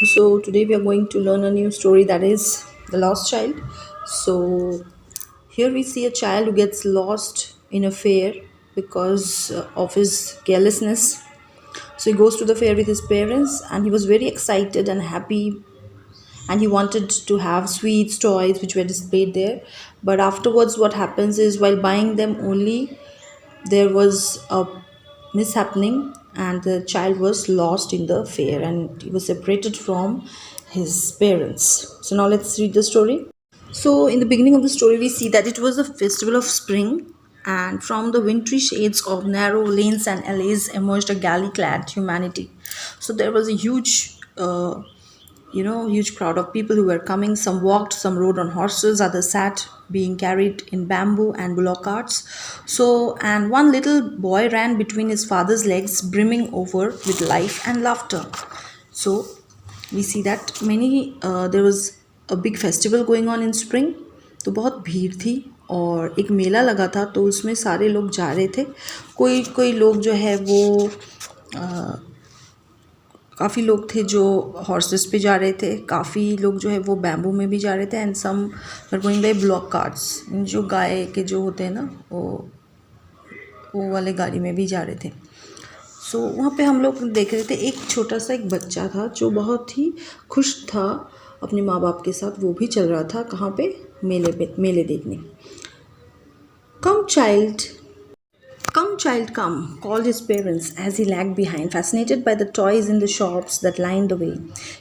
So today we are going to learn a new story, that is the lost child. So here we see a child who gets lost in a fair because of his carelessness. So he goes to the fair with his parents and he was very excited and happy, and he wanted to have sweets, toys which were displayed there. But afterwards what happens is, while buying them only, there was a mishappening and the child was lost in the fair and he was separated from his parents. So now let's read the story. So in the beginning of the story we see that it was a festival of spring, and from the wintry shades of narrow lanes and alleys emerged a galley clad humanity. So there was a huge crowd of people who were coming. Some walked, some rode on horses, others sat, being carried in bamboo and bullock carts. So, and one little boy ran between his father's legs, brimming over with life and laughter. So, we see that there was a big festival going on in spring. तो बहुत भीड़ थी और एक मेला लगा था, तो उसमें सारे लोग जा रहे थे. कोई कोई लोग जो है वो काफ़ी लोग थे जो हॉर्सेस पे जा रहे थे, काफ़ी लोग जो है वो बैम्बू में भी जा रहे थे, and some were going by bullock carts, जो गाय के जो होते हैं ना वो वाले गाड़ी में भी जा रहे थे. सो वहाँ पे हम लोग देख रहे थे, एक छोटा सा एक बच्चा था जो बहुत ही खुश था अपने माँ बाप के साथ. वो भी चल रहा था कहाँ पे, मेले देखने. कम child Come, child, come, called his parents as he lagged behind, fascinated by the toys in the shops that lined the way.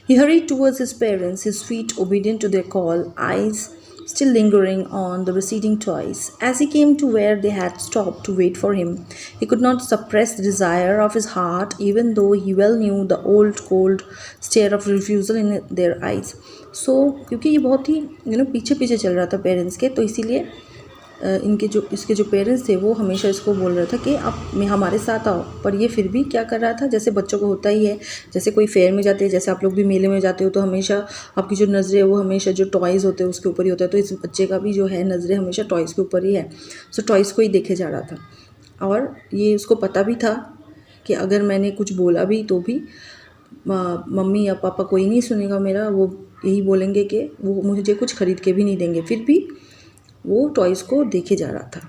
He hurried towards his parents, his feet obedient to their call, eyes still lingering on the receding toys. As he came to where they had stopped to wait for him, he could not suppress the desire of his heart, even though he well knew the old cold stare of refusal in their eyes. So, क्योंकि ये बहुत ही पीछे पीछे चल रहा था parents के, तो इसीलिए इसके जो पेरेंट्स थे वो हमेशा इसको बोल रहा था कि आप हमारे साथ आओ. पर ये फिर भी क्या कर रहा था, जैसे बच्चों को होता ही है, जैसे कोई फेयर में जाते हैं, जैसे आप लोग भी मेले में जाते हो, तो हमेशा आपकी जो नज़रें वो हमेशा जो टॉयज़ होते हैं उसके ऊपर ही होता है. तो इस बच्चे का भी जो है नज़रें हमेशा टॉयज़ के ऊपर ही है. सो टॉयज़ को ही देखे जा रहा था, और ये उसको पता भी था कि अगर मैंने कुछ बोला भी तो भी मम्मी या पापा कोई नहीं सुनेगा मेरा. वो यही बोलेंगे कि वो मुझे कुछ ख़रीद के भी नहीं देंगे. फिर भी वो टॉयज़ को देखे जा रहा था.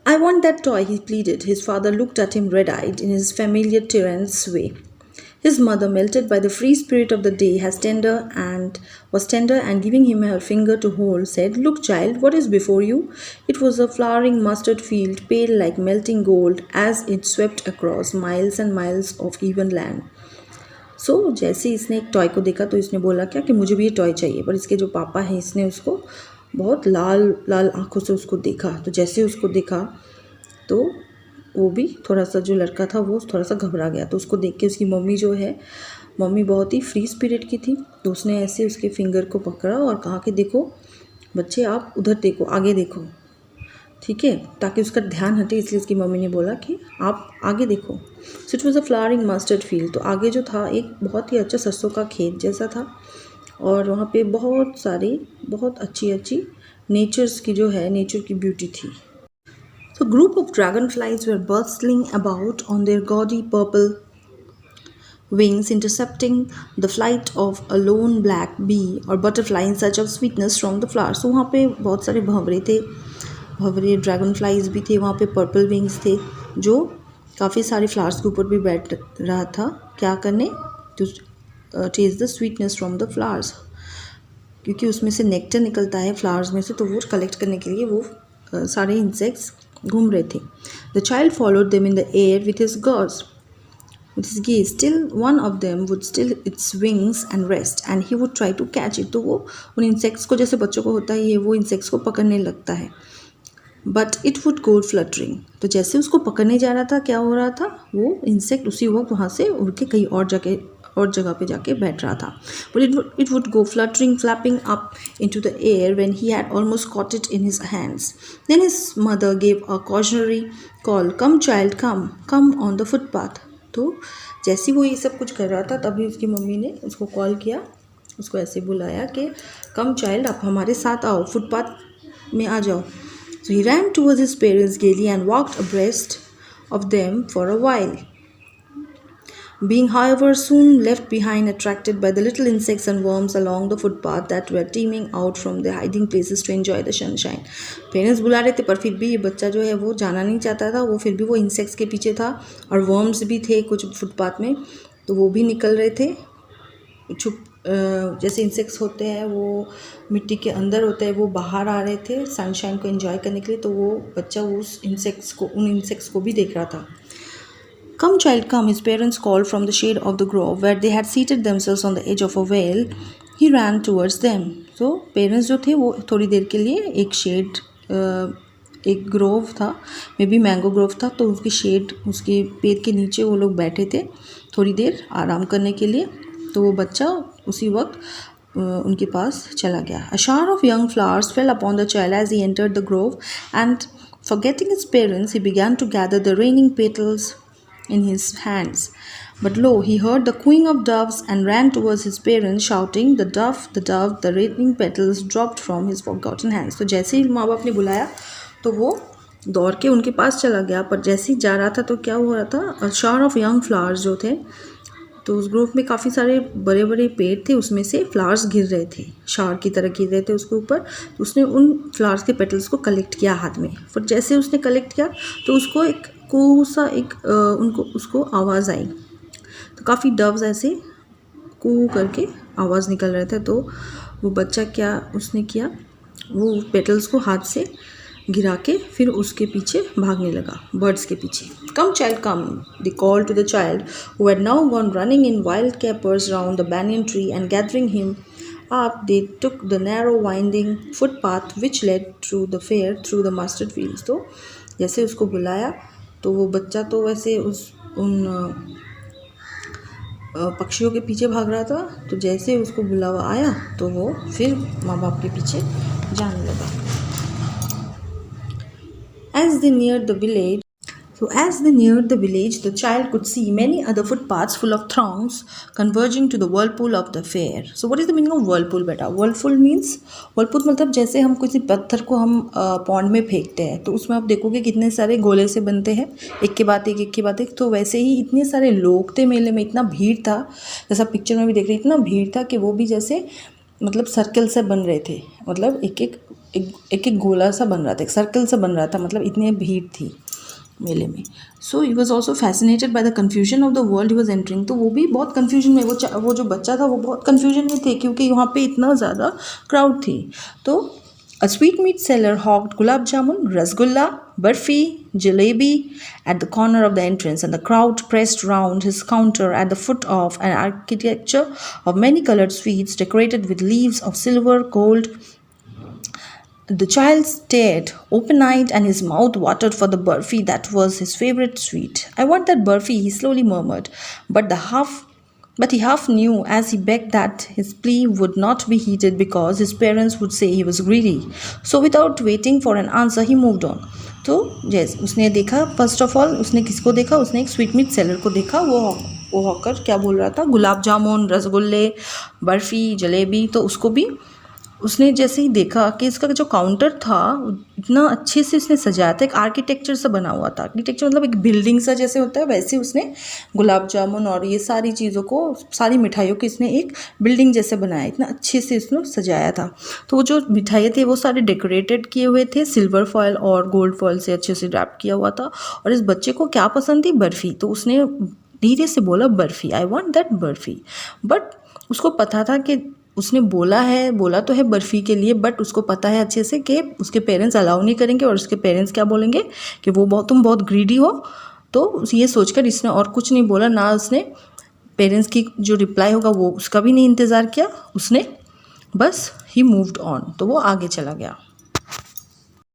I want that toy, he pleaded. His father looked at him red-eyed in his familiar tyrant's way. His mother, melted by the free spirit of the day, was tender and giving him her finger to hold, said, "Look, child, what is before you?" It was a flowering mustard field, pale like melting gold, as it swept across miles and miles of even land. सो जैसे इसने एक toy को देखा तो इसने बोला क्या कि मुझे भी ये टॉय चाहिए. पर इसके जो पापा हैं, इसने उसको बहुत लाल लाल आँखों से उसको देखा. तो जैसे उसको देखा तो वो भी थोड़ा सा, जो लड़का था वो थोड़ा सा घबरा गया. तो उसको देख के उसकी मम्मी बहुत ही फ्री स्पिरिट की थी. तो उसने ऐसे उसके फिंगर को पकड़ा और कहा कि देखो बच्चे, आप उधर देखो, आगे देखो, ठीक है, ताकि उसका ध्यान हटे. इसलिए उसकी मम्मी ने बोला कि आप आगे देखो. So it was a flowering mustard field. तो आगे जो था एक बहुत ही अच्छा सरसों का खेत जैसा था, और वहाँ पे बहुत अच्छी नेचर की ब्यूटी थी. So a group of dragonflies were bustling about on their gaudy purple wings, intercepting the flight of a lone black bee or butterfly in search of sweetness from the flowers. So वहाँ पे बहुत सारे भंवरे dragon flies भी थे. वहाँ पे purple wings थे जो काफ़ी सारे फ्लावर्स के ऊपर भी बैठ रहा था. क्या करने, to test the sweetness from the flowers, क्योंकि उसमें से नेक्टर निकलता है फ्लावर्स में से, तो वो कलेक्ट करने के लिए वो सारे इंसेक्ट्स घूम रहे थे. The child followed them in the air with his gaze. Till one of them would still its wings and rest, and he would try to catch it. तो वो उन इंसेक्ट्स को, जैसे बच्चों को होता ही है, वो इंसेक्ट्स को पकड़ने लगता है. But it would go fluttering. तो जैसे उसको पकड़ने जा रहा था, क्या हो रहा था, वो इंसेक्ट उसी वक्त वहाँ से उड़ के कहीं और जगह पे जाके बैठ रहा था. But it would go fluttering, flapping up into the air when he had almost caught it in his hands. Then his mother gave a cautionary call, "come child, come on the footpath." तो जैसे वो ये सब कुछ कर रहा था, तभी उसकी मम्मी ने उसको कॉल किया, उसको ऐसे बुलाया कि कम चाइल्ड, आप हमारे साथ आओ, फुटपाथ में आ जाओ. So he ran towards his parents gaily and walked abreast of them for a while. being however soon left behind, attracted by the little insects and worms along the footpath that were teeming out from their hiding places to enjoy the sunshine. Parents बुला रहे थे पर फिर भी ये बच्चा जो है वो जाना नहीं चाहता था, वो फिर भी वो इंसेक्ट्स के पीछे था और वर्म्स भी थे कुछ फुटपाथ में, तो वो भी निकल रहे थे छुप, जैसे इंसेक्ट्स होते हैं वो मिट्टी के अंदर होते हैं, वो बाहर आ रहे थे सनशाइन को एंजॉय करने के लिए, तो वो बच्चा उन इंसेक्ट्स को भी देख रहा था. Come, child, come, his parents called from the shade of the grove where they had seated themselves on the edge of a well. He ran towards them. So parents जो थे वो थोड़ी देर के लिए एक शेड, एक ग्रोव था, may be mango Grove था, तो उसकी शेड, उसके पेड़ के नीचे वो लोग बैठे थे थोड़ी देर आराम करने के लिए. तो वो बच्चा उसी वक्त उनके पास चला गया. A shower of young flowers fell upon the child as he entered the grove, and forgetting his parents, he began to gather the raining petals in his hands. But lo, he heard the cooing of doves and ran towards his parents, shouting, "The dove, the dove!" The raining petals dropped from his forgotten hands. तो जैसे ही माँ बाप ने बुलाया तो वो दौड़ के उनके पास चला गया, पर जैसे ही जा रहा था तो क्या हो रहा था, a shower of young flowers जो थे, तो उस ग्रुप में काफ़ी सारे बड़े बड़े पेड़ थे, उसमें से फ्लावर्स गिर रहे थे, शावर की तरह गिर रहे थे उसके ऊपर. तो उसने उन फ्लावर्स के पेटल्स को कलेक्ट किया हाथ में. फिर जैसे उसने कलेक्ट किया तो उसको एक कू-सा एक उसको आवाज़ आई. तो काफ़ी डव्स ऐसे कू करके आवाज़ निकल रहे थे. तो वो बच्चा क्या उसने किया, वो पेटल्स को हाथ से गिरा के फिर उसके पीछे भागने लगा, बर्ड्स के पीछे. Come child come, they called to the child who had now gone running in wild capers round the banyan tree, and gathering him up they took the narrow winding footpath which led through the fair through the mustard fields. तो जैसे उसको बुलाया तो वो बच्चा तो वैसे उन पक्षियों के पीछे भाग रहा था. तो जैसे उसको बुलावा आया तो वो फिर माँ बाप के पीछे जाने लगा. As they neared the village, the child could see many other footpaths full of throngs converging to the whirlpool of the fair. So what is the meaning of whirlpool बेटा? whirlpool मतलब जैसे हम किसी पत्थर को हम पॉन्ड में फेंकते हैं तो उसमें आप देखोगे कितने सारे गोले से बनते हैं, एक के बाद एक. तो वैसे ही इतने सारे लोग थे मेले में, इतना भीड़ था, जैसा पिक्चर में भी देख रहे, इतना भीड़ था कि वो भी जैसे मतलब सर्कल से बन रहे थे, मतलब एक गोला सा बन रहा था, एक सर्कल सा बन रहा था, मतलब इतनी भीड़ थी मेले में. So he was also fascinated by the confusion of the world he was entering. तो वो भी बहुत कन्फ्यूजन में, वो जो बच्चा था वो बहुत कन्फ्यूजन में थे क्योंकि वहाँ पे इतना ज़्यादा क्राउड थी. तो a sweetmeat seller hawked gulab jamun, rasgulla, barfi, jalebi at the corner of the entrance, and the crowd pressed round his counter at the foot of an architecture of many colored sweets decorated with leaves of silver, gold. The child stared open-eyed and his mouth watered for the barfi that was his favorite sweet. "I want that barfi," he slowly murmured, but he half knew as he begged that his plea would not be heeded because his parents would say he was greedy. So without waiting for an answer, he moved on. तो जैसे उसने देखा, first of all उसने किसको देखा, उसने एक sweet meet seller को देखा. वो हॉकर क्या बोल रहा था, गुलाब जामुन, रसगुल्ले, बर्फ़ी, जलेबी. तो उसको भी उसने जैसे ही देखा कि इसका जो काउंटर था इतना अच्छे से उसने सजाया था, एक आर्किटेक्चर से बना हुआ था. आर्किटेक्चर मतलब एक बिल्डिंग सा जैसे होता है, वैसे उसने गुलाब जामुन और ये सारी चीज़ों को, सारी मिठाइयों की इसने एक बिल्डिंग जैसे बनाया, इतना अच्छे से इसने सजाया था. तो वो जो मिठाइयाँ थे वो सारे डेकोरेटेड किए हुए थे, सिल्वर फॉयल और गोल्ड फॉयल से अच्छे से रैप किया हुआ था. और इस बच्चे को क्या पसंद थी, बर्फ़ी. तो उसने धीरे से बोला barfi, I want that barfi. But उसको पता था कि उसने बोला तो है बर्फ़ी के लिए, बट उसको पता है अच्छे से कि उसके पेरेंट्स अलाउ नहीं करेंगे और उसके पेरेंट्स क्या बोलेंगे कि तुम बहुत ग्रीडी हो. तो ये सोचकर इसने और कुछ नहीं बोला, ना उसने पेरेंट्स की जो रिप्लाई होगा वो उसका भी नहीं इंतज़ार किया, उसने बस ही मूव्ड ऑन. तो वो आगे चला गया.